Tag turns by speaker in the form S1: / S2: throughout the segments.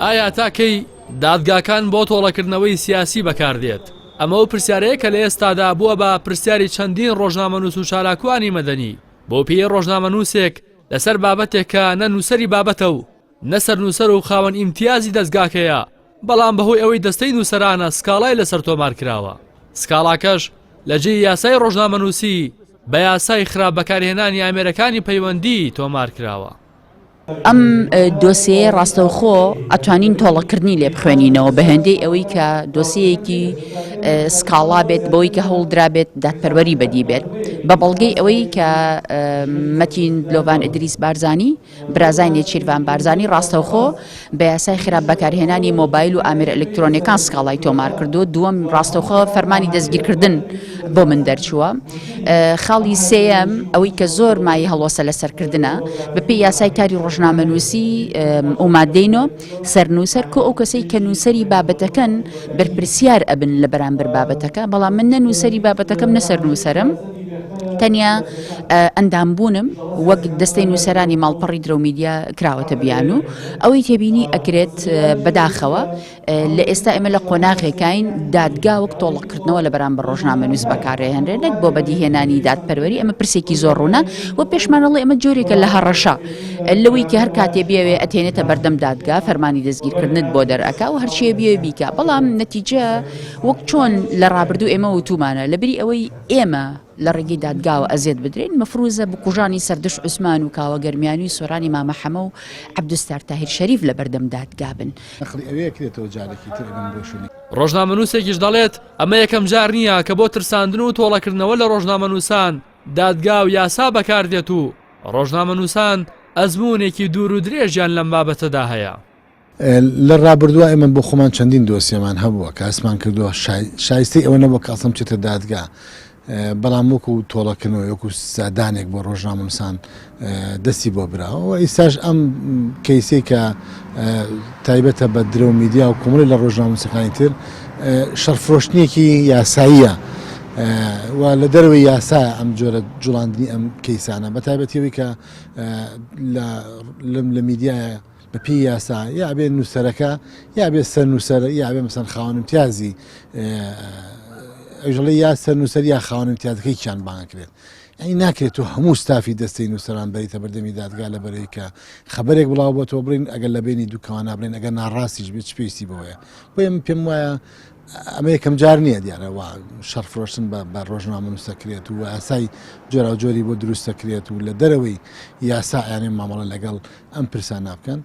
S1: ئایا تاکەی دادگاکان بۆ تۆڵەکردنەوەی سیاسی بەکاردێت؟ ئەمە و پرسیارەیە کە لە ئێستادا بووە بە پرسیاری چەندین ڕۆژنامەنووس و چالاکوانی مەدەنی بۆ پێی ڕۆژنامەنووسێک لەسەر بابەتێک کە نە نووسەری بابەتە و نەسەر نووسەر و خاوەن ئیمتیازی دەستگاکەیە، بەڵام بەهۆی ئەوەی دەستەی نووسەرانە سکاڵای لەسەر تۆمار کراوە. سکاڵاکەش لە جێی یاسای ڕۆژنامەنووسی بە یاسای خراپ بەکارهێنانی ئامێرەکانی پەیوەندی تۆمار کراوە.
S2: ئەم دۆسیە ڕاستەوخۆ ئەتوانین تۆڵەکردنی لێ بخوێنینەوە بە هەندەی ئەوەی کە دۆسیەکی سکاڵا بێت بەوەی کە هەوڵدرا بێت دادپەروەری بەدی بێت بە بەڵگەی ئەوەی کە مەتین دلۆڤان ئیدریس بارزانی برازای نێچیروان بارزانی ڕاستەوخۆ بە یاسای خراپ بەکارهێنانی مۆبایل و ئامێرە ئەلکترۆنیەکان سکاڵای تۆمار کردو. دووەم ڕاستەوخۆ فەرمانی دەستگیرکردن بۆ من دەرچووە. خاڵی سێەم ئەوەی کە زۆر مای هەڵۆسە لەسەرکردنە بەپێی یاسای تاری ڕۆژنامەنووسی ئومادەینۆ سەرنووسەر کۆ ئەو کەسەی کە نووسەری بابەتەکەن بەرپرسیار ئەبن لە بەرامبەر بابەتەکە، بەڵام من نە نووسەری بابەتەکەم نە سەرنووسەرم، تەنیا ئەندامبوونم وەک دەستەی نووسەرانی ماڵپەڕی درە و میدیا کراوەتە بیان و ئەوەی تێبینی ئەکرێت بەداخەوە لە ئێستا ئێمە لە قۆناغێکین دادگا وەک تۆڵەکردنەوە لە بەرامبەر ڕۆژنامەنووس بەکارهێنرێنێک بۆ بەدیهێنانی دادپەروەری. ئەمە پرسێکی زۆر ڕوونە و پێشمانەڵی ئەمە جۆرێکە لە هەڕەشە لەوەی کە هەر کاتێ بێوێ ئەتێنێتە بەردەم دادگا فەرمانی دەستگیرکردنت بۆ دەرئەکا و هەرچیە بێ بیکە، بەڵام نەتیجە وەک چۆن لە ڕابردوو ئێمە وتومانە لەبری ئەوەی ئێمە لە ڕێگەی دادگاوە ئەزێت بدرێن مەفروزە بکوژانی سەردش عوسمان و کاوە گەرمیانی و سۆرانی مامەحەمە و عەبدوستار تاهیر شەریف لە بەردەم دادگا بن.
S1: ڕۆژنامەنووسێکیش دەڵێت ئەمە یەکەم جار نییە کە بۆ ترساندن و تۆڵەکردنەوە لە ڕۆژنامەنووسان دادگا و یاسا بەکاردێت و ڕۆژنامەنووسان ئەزموونێکی دوور و درێژیان لەم بابەتەدا هەیە.
S3: لە ڕابردووە ئێمە بۆ خۆمان چەندین دۆسیەمان هەبووە کە ئەسمان کردووە شایستەی ئەوە نەبووە کە ئەسم چێتە دادگا، بەڵام وەکو تۆڵەکردنەوە وەکو سادانێک بۆ ڕۆژنامەنووسان دەستی بۆ براوە. ئیساش ئەم کەیسەی کە تایبەتە بە درە و میدیا و کۆمەڵی لە ڕۆژنامەنووسەکانی تر شەرفرۆشتنیەکی یاساییە و لە دەروی یاسا ئەم جۆرە جوڵاندنی ئەم کەیسانە بە تایبەتیەوەی کە لە میدیایە بەپی یاسا یا بێ نووسەرەکە یا بێ سەر نووسەر یا بێ مەسەن خاوەن امتیازی ئەوژەڵی یا سەر نووسەر یا خاوەن امتیازەکەی کیان بانگرێت. ئەی ناکرێت و هەموو ستافی دەستەی نووسەران بەریتە بەردەمی دادگا لە بەرەوەی کە خەبەرێک بڵاو بۆ تۆ بڕین ئەگەر لە بینی دووکەوە نابرێن ئەگەر ناڕاستیش بێت چ پێویستی بەوەیە. بۆیە پێم وایە ئەمە یەکەم جار نییە دیارە شەرفرۆشتن بە ڕۆژنامەنووسەکرێت و ئاسای جۆرا و جۆری بۆ دروستەکرێت و لە دەرەوەی یاسا یانێ مامەڵە لەگەڵ ئەم پرسان نابکەن.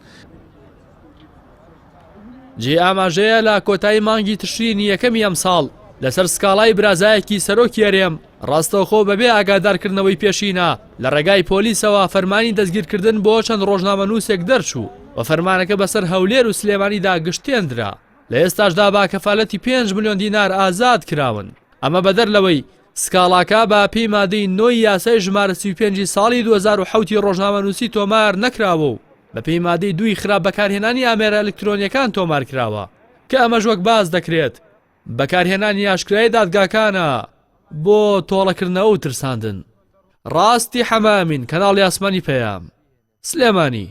S1: جێ ئاماژەیە لە کۆتایی مانگی تشرینی یەکەمی ئەم ساڵ لەسەر سکاڵای برازایەکی سەرۆکی هەرێم ڕاستەوخۆ بەبێ ئاگادارکردنەوەی پێشینە لە ڕێگای پۆلیسەوە فەرمانی دەستگیرکردن بۆ چەند ڕۆژنامەنووسێک دەرچوو و فەرمانەکە بەسەر هەولێر و سلێمانیدا گشتێنرا. لە ئێستاشدا با کەفالەتی 5 ملیۆن دینار ئازاد کراون. ئەمە بەدەر لەوەی سکاڵاکە بە پێی مادەی 9 یاسای ژمارە 35 ساڵی 2007 ڕۆژنامەنووسی تۆمار نەکراوە و بە پێی مادەی 2 خراپ بەکارهێنانی ئامێرە ئەلکترۆنیەکان تۆمار کراوە کە ئەمەش وەک باز دەکرێت بەکارهێنانی ئاشکرای دادگاکانە بۆ تۆڵەکردنەوە و ترساندن. ڕاستی حەمامین، کەناڵی ئاسمانی پەیام، سلێمانی.